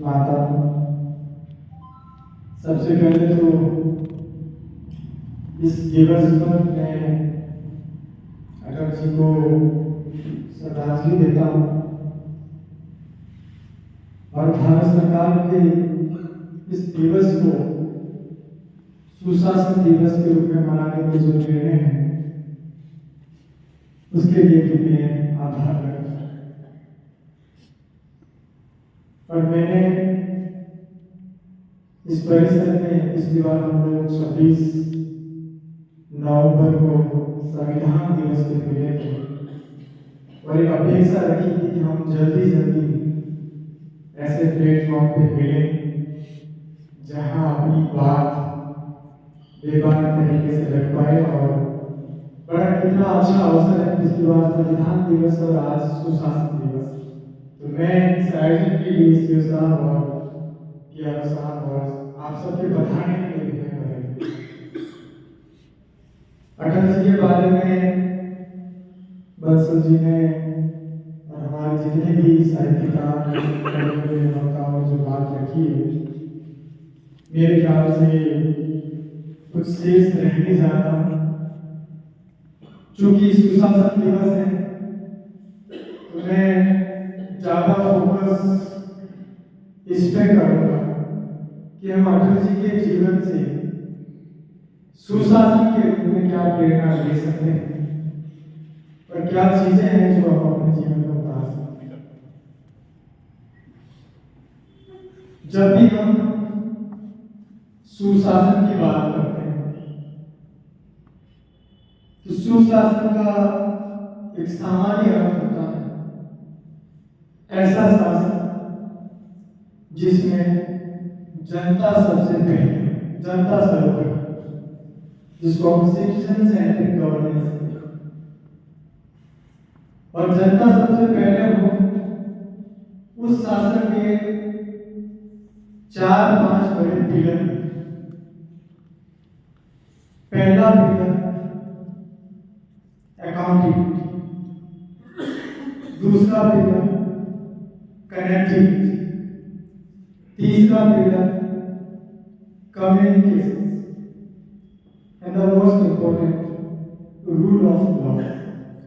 माता, सबसे पहले तो इस दिवस पर मैं अटल जी को श्रद्धांजलि देता हूँ और भारत सरकार के इस दिवस को सुशासन दिवस के रूप में मनाने के जो निर्णय है उसके लिए भी मैं आभार व्यक्त करता हूं। और मैंने इस परिसर में इस बार हम लोग 26 नवंबर को संविधान दिवस पे मिले थे और एक अपेक्षा रखी थी कि हम जल्दी जल्दी ऐसे प्लेटफॉर्म पे मिले जहां अपनी बात बेबाक तरीके से रख पाए। और बड़ा कितना अच्छा अवसर है पिछली बार संविधान दिवस और आज सुशासन दिवस। तो मैं इस आयोजन के लिए इस योजना और के अनुसार और आप सबके बढ़ाने के लिए भी मैं अटल जी के बारे में बंसल जी ने और हमारे जितने भी साहित्यकार वक्ताओं जो बात रखी है, मेरे ख्याल से कुछ शेष रहने जा रहा हूं। चूंकि सुशासन दिवस है तो मैं ज्यादा फोकस इस पे करूंगा कि हम अटल जी के जीवन से सुशासन के रूप में क्या प्रेरणा ले सकते हैं और क्या चीजें हैं जो हम अपने जीवन में उतार सकते हैं। जब भी हम सुशासन की बात करते हैं तो सुशासन का एक सामान्य अर्थ होता है ऐसा शासन जिसमें जनता सबसे पहले, जनता सर्वोपरि, जिसको हम सिटीजन सेंट्रिक गवर्नेंस कहते हैं। और जनता सबसे पहले हो उस शासन के 4-5 बड़े पिलर। पहला पिलर अकाउंटेबिलिटी, दूसरा पिलर कनेक्टिविटी, तीसरा pillar communication and the most important rule of law,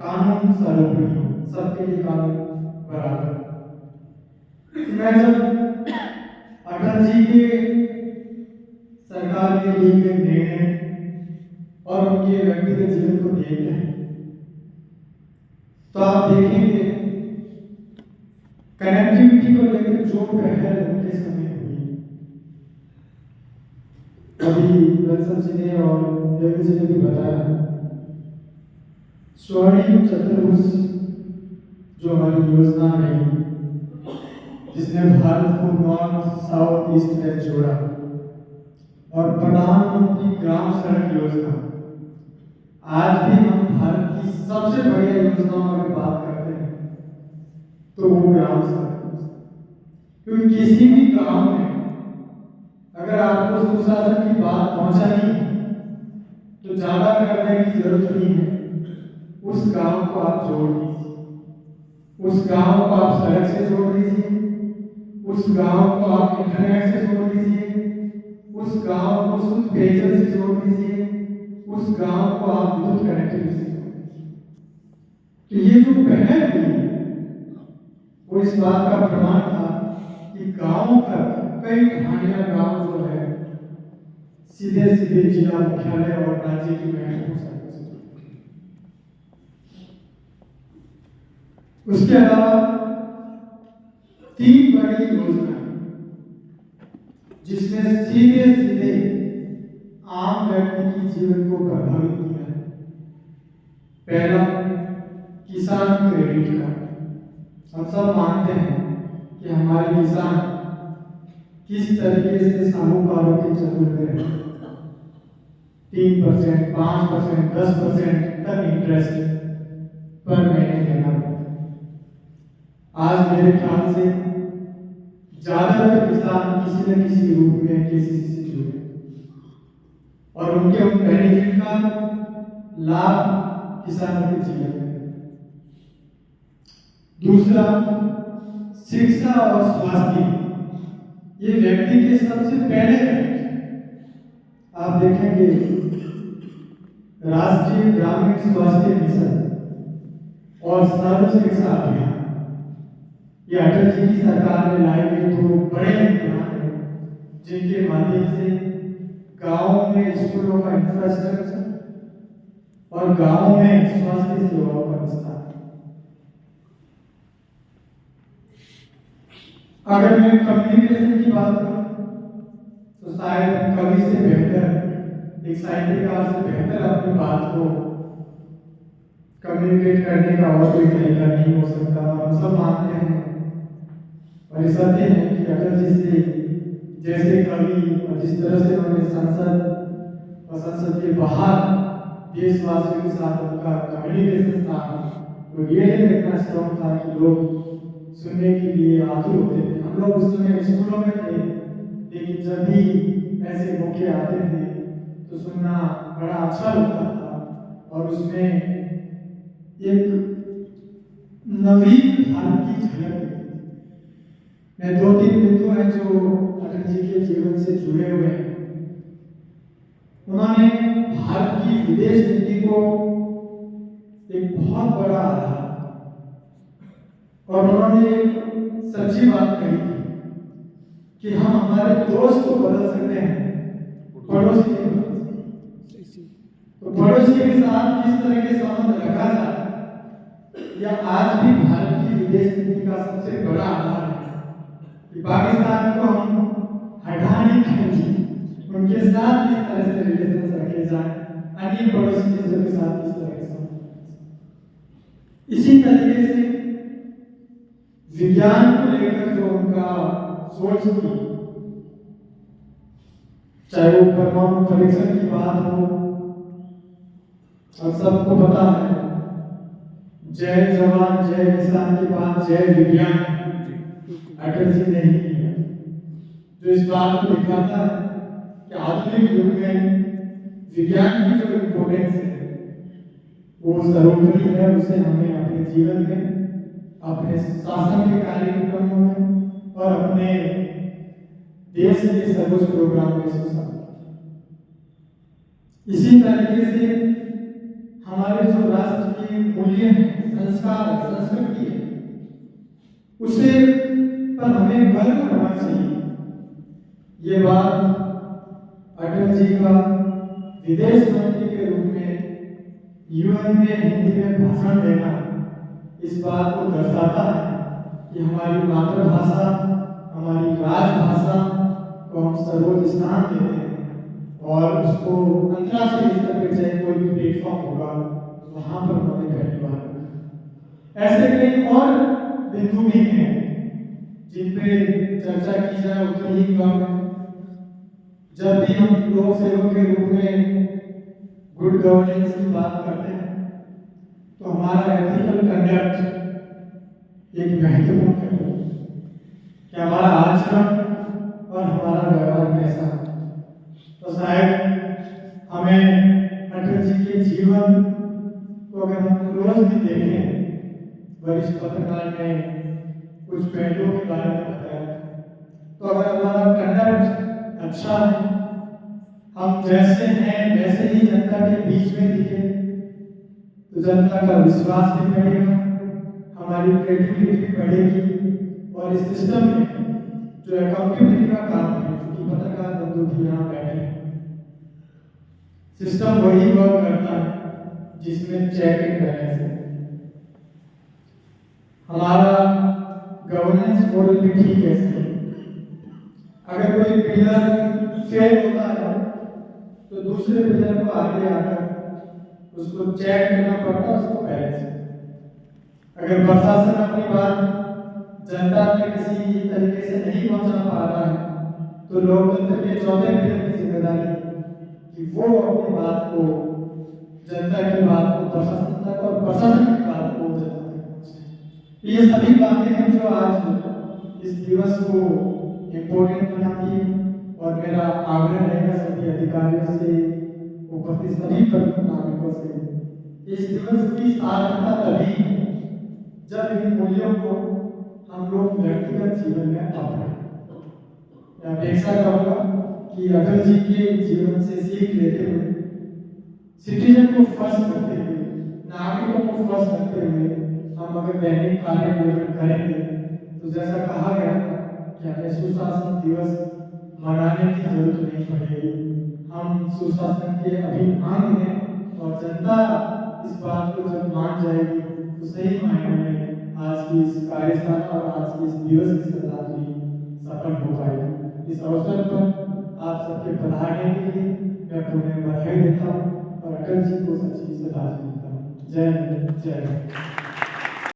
कानून सर्वोपरि, सबके लिए कानून बराबर। मैं जब अटल जी के सरकार के लिए के निर्णय और उनके व्यक्तिगत जीवन को देखते हैं तो आप देखेंगे कनेक्टिविटी को लेकर जो पहल उनके समय हुई, अभी बंसल जी ने और देव जी ने भी बताया, स्वर्णिम चतुर्भुज जो हमारी योजना रही जिसने भारत को नॉर्थ साउथ ईस्ट में जोड़ा, और प्रधानमंत्री ग्राम सड़क योजना, आज भी हम भारत की सबसे बड़ी योजनाओं में बात करते हैं तो वो ग्राम सड़क योजना। क्योंकि किसी भी गांव में अगर आपको सुशासन की बात पहुंचानी है तो ज्यादा करने की जरूरत नहीं है, उस गांव को आप जोड़ दीजिए, उस गांव को आप सड़क से जोड़ दीजिए, उस गांव को आप इंटरनेट से जोड़ दीजिए, उस गांव को शुद्ध पेयजल से जोड़ दीजिए, उस गांव को आप विद्युत कनेक्टिविटी से जोड़ दीजिए। तो ये जो पहल हुई वो इस बात का प्रमाण था कि गांव तक कई ढांढिया गांव जो है सीधे सीधे जिला मुख्यालय और राज्य की महत्वपूर्ण सड़कों से जुड़े। उसके अलावा 3 बड़ी योजना जिसने सीधे सीधे आम व्यक्ति की जीवन को प्रभावित किया है। पहला, किसान क्रेडिट कार्ड। हम सब मानते हैं कि हमारे किसान किस तरीके से साहूकारों के चक्कर में रहते हैं। 3%, 5%, 10% तक इंटरेस्ट पर महीने देना पड़ता है। आज मेरे ख्याल से ज्यादातर किसान किसी न किसी रूप में केसीसी से जुड़े और उनके उन बेनिफिट का लाभ किसानों के जीवन में। दूसरा, शिक्षा और स्वास्थ्य। सबसे पहले आप देखेंगे राष्ट्रीय ग्रामीण स्वास्थ्य मिशन और सर्व शिक्षा अभियान, ये अटल जी की सरकार ने लाए गए दो बड़े अभियान हैं, जिनके माध्यम से गाँव में स्कूलों का इंफ्रास्ट्रक्चर और गाँव में स्वास्थ्य सेवाओं का विस्तार। अगर मैं कम्युनिकेशन की बात करूं तो शायद कवि से बेहतर, एक साहित्यकार से बेहतर अपनी बात को कम्युनिकेट करने का और कोई तरीका नहीं हो सकता। और हम सब मानते हैं और ये सत्य है कि अटल जी से जैसे कवि और जिस तरह से उन्होंने संसद और संसद के बाहर देशवासियों के साथ उनका कम्युनिकेशन था, वो ये इतना स्ट्रॉन्ग था कि लोग सुनने के लिए आतुर होते थे। हम लोग उस समय स्कूलों में थे, लेकिन जब भी ऐसे मौके आते थे तो सुनना बड़ा अच्छा लगता था और उसमें एक नवीन भारत की झलक दिखती थी। मैं 2-3 बिंदु हैं जो अटल जी के जीवन से जुड़े हुए हैं। उन्होंने भारत की विदेश नीति को एक बहुत बड़ा आधार और उन्होंने एक सच्ची बात कही थी कि हम हमारे दोस्त को बदल सकते हैं, पड़ोसी को बदल सकते हैं। तो पड़ोसी के साथ किस तरह के संबंध रखा जाए, या आज भी भारत की विदेश नीति का सबसे बड़ा आधार है कि पाकिस्तान को हम हटाने के लिए उनके साथ किस तरह से रिलेशन रखे जाए, अन्य पड़ोसी देशों के साथ किस तरह के संबंध। इसी तरीके से विज्ञान को लेकर जो उनका सोच थी, चाहे वो परमाणु परीक्षण की बात हो, और सबको पता है जय जवान जय किसान के बाद जय विज्ञान अटल जी ने ही किया, जो इस बात को दिखाता है कि आधुनिक युग में विज्ञान की जो इम्पोर्टेंस है वो सर्वोपरि है। उसे हमें अपने जीवन में, अपने शासन के कार्यक्रमों में और अपने देश के सर्वोच्च प्रोग्राम में शामिल। इसी तरीके से हमारे जो राष्ट्र के मूल्य हैं, संस्कार, संस्कृति है, उसे पर हमें गर्व करना चाहिए। ये बात अटल जी का विदेश मंत्री के रूप में यूएन में हिंदी में भाषण देना इस बात को दर्शाता है कि हमारी मातृभाषा, हमारी राजभाषा को हम सर्वोच्च स्थान देते हैं और उसको अंतर्राष्ट्रीय स्तर पर चाहे कोई भी प्लेटफॉर्म होगा वहां पर उन्होंने पहली बार। ऐसे कई और बिंदु भी हैं जिन पे चर्चा की जाए उतनी ही कम है। जब भी हम लोक सेवक के रूप में गुड गवर्नेंस की बात करते हैं तो हमारा एथिकल कंडक्ट एक महत्वपूर्ण है कि हमारा आचरण और हमारा व्यवहार कैसा है। तो शायद हमें अटल जी के जीवन को अगर हम क्लोज भी देखें, वरिष्ठ पत्रकार ने कुछ पहलुओं के बारे में बताया, तो अगर हमारा कंडक्ट अच्छा है, हम जैसे हैं वैसे ही जनता के बीच में दिखे, तो जनता का विश्वास भी बढ़ेगा, हमारी क्रेडिबिलिटी भी बढ़ेगी और इस सिस्टम में जो अकाउंटेबिलिटी का काम है, क्योंकि पत्रकार बंधु भी यहाँ बैठे हैं, सिस्टम वही वर्क करता है जिसमें चेक एंड बैलेंस है। हमारा गवर्नेंस मॉडल भी ठीक है। अगर कोई पिलर फेल होता है तो दूसरे पिलर को आगे आकर उसको चेक करना पड़ता है, उसको बैलेंस। अगर प्रशासन अपनी बात जनता तक किसी तरीके से नहीं पहुंचा पा रहा है तो लोकतंत्र के चौथे पिलर की जिम्मेदारी कि वो अपनी बात को, जनता की बात को प्रशासन तक और प्रशासन की बात को जनता तक पहुंचाए। ये सभी बातें हैं जो आज इस दिवस को इम्पोर्टेंट बनाती है और मेरा आग्रह रहेगा सभी अधिकारियों से, उपस्थित सभी प्रमुख नागरिकों से, इस दिवस की सार्थकता तभी है जब इन मूल्यों को हम लोग व्यक्तिगत जीवन में अपनाएं। अपेक्षा करूंगा कि अटल जी के जीवन से सीख लेते हुए, सिटीजन को फर्स्ट रखते हुए, नागरिकों को फर्स्ट रखते हुए हम अगर दैनिक कार्य नियोजन करेंगे तो जैसा कहा गया था कि हमें सुशासन दिवस मनाने की जरूरत नहीं पड़ेगी। हम सुशासन के अभिन्न हैं और जनता इस बात को जब मान जाएगी तो सही मायने में आज की इस कार्यशाला और आज की इस दिवस की श्रद्धांजलि सफल हो पाएगी। इस अवसर पर आप सबके पधारने के लिए मैं पुनः बधाई देता हूँ और अटल जी को सच्ची श्रद्धांजलि देता हूँ। जय हिंद, जय भारत।